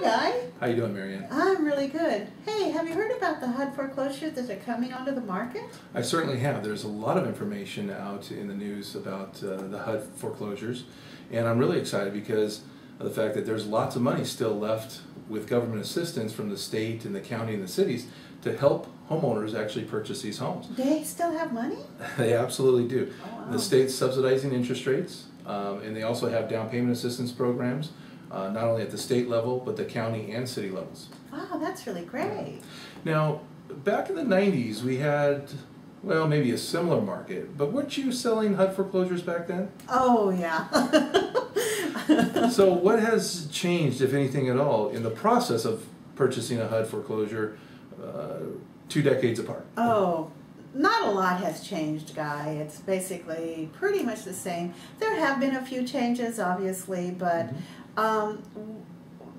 Guy. How you doing, Marianne? I'm really good. Hey, have you heard about the HUD foreclosures that are coming onto the market? I certainly have. There's a lot of information out in the news about the HUD foreclosures, and I'm really excited because of the fact that there's lots of money still left with government assistance from the state and the county and the cities to help homeowners actually purchase these homes. They still have money? They absolutely do. Oh, wow. The state's subsidizing interest rates, and they also have down payment assistance programs, not only at the state level, but the county and city levels. Wow, that's really great. Now, back in the 90s, we had, well, maybe a similar market, but weren't you selling HUD foreclosures back then? Oh, yeah. So what has changed, if anything at all, in the process of purchasing a HUD foreclosure 2 decades apart? Oh, not a lot has changed, Guy. It's basically pretty much the same. There have been a few changes, obviously, but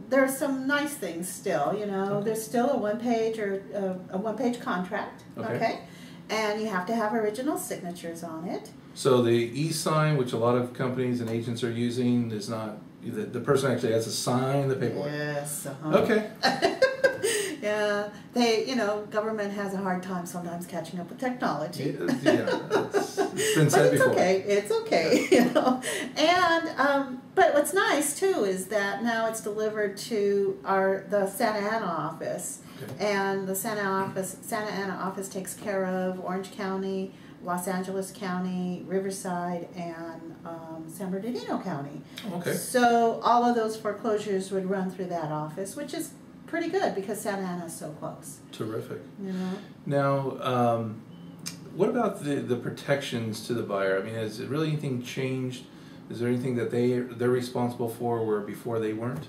there are some nice things still, you know. Okay. There's still a one-page or a one-page contract, okay? And you have to have original signatures on it. So the e-sign, which a lot of companies and agents are using, is not, the person actually has to sign the paperwork. Yes. Okay. Yeah, government has a hard time sometimes catching up with technology. Yeah, it's been said before. But it's okay, you know. And but what's nice too is that now it's delivered to the Santa Ana office, and the Santa Ana office takes care of Orange County, Los Angeles County, Riverside, and San Bernardino County. Okay. So all of those foreclosures would run through that office, which is pretty good because Santa Ana is so close. Terrific. You know? Now, what about the protections to the buyer? I mean, has it really anything changed? Is there anything that they're responsible for where before they weren't?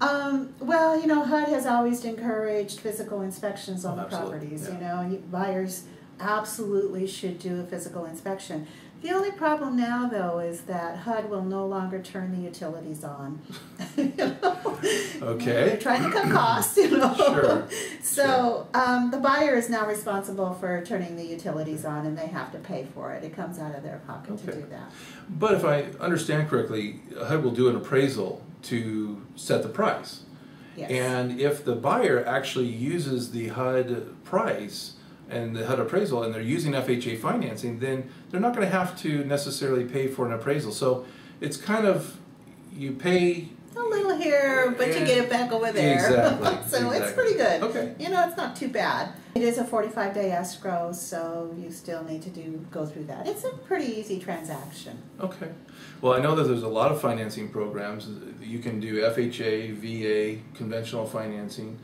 Well, you know, HUD has always encouraged physical inspections on the Absolutely. properties. Yeah. You know, buyers absolutely should do a physical inspection. The only problem now, though, is that HUD will no longer turn the utilities on. You know? Okay. They're trying to cut costs, you know. Sure. So the buyer is now responsible for turning the utilities on, and they have to pay for it. It comes out of their pocket to do that. But if I understand correctly, HUD will do an appraisal to set the price. Yes. And if the buyer actually uses the HUD price and the HUD appraisal, and they're using FHA financing, then they're not going to have to necessarily pay for an appraisal. So it's kind of, you pay a little here, but you get it back over there. Exactly. So exactly. it's pretty good. Okay. You know, it's not too bad. It is a 45-day escrow, so you still need to go through that. It's a pretty easy transaction. Okay. Well, I know that there's a lot of financing programs. You can do FHA, VA, conventional financing.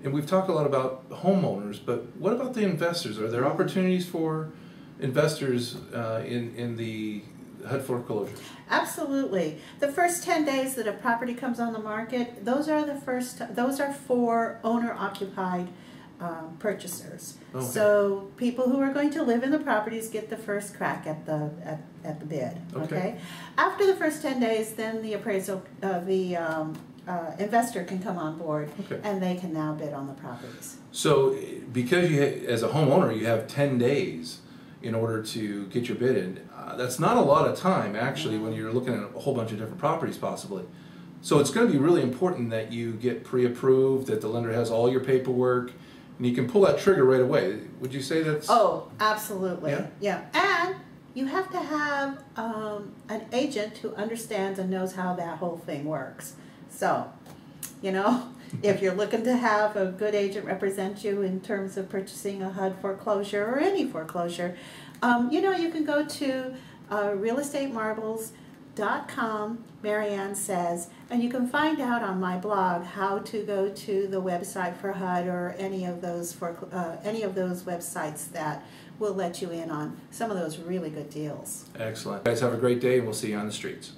And we've talked a lot about homeowners, but what about the investors? Are there opportunities for investors in the HUD foreclosure? Absolutely. The first 10 days that a property comes on the market, those are for owner-occupied purchasers. Okay. So people who are going to live in the properties get the first crack at the bid. Okay. After the first 10 days, then the appraisal, investor can come on board, and they can now bid on the properties. So because as a homeowner, you have 10 days in order to get your bid in. That's not a lot of time, actually, when you're looking at a whole bunch of different properties, possibly. So it's going to be really important that you get pre-approved, that the lender has all your paperwork, and you can pull that trigger right away. Would you say that's... Oh, absolutely. Yeah. And you have to have an agent who understands and knows how that whole thing works. So, you know, if you're looking to have a good agent represent you in terms of purchasing a HUD foreclosure or any foreclosure, you know, you can go to realestatemarbles.com, Marianne says, and you can find out on my blog how to go to the website for HUD or any of those websites that will let you in on some of those really good deals. Excellent. Guys, have a great day, and we'll see you on the streets.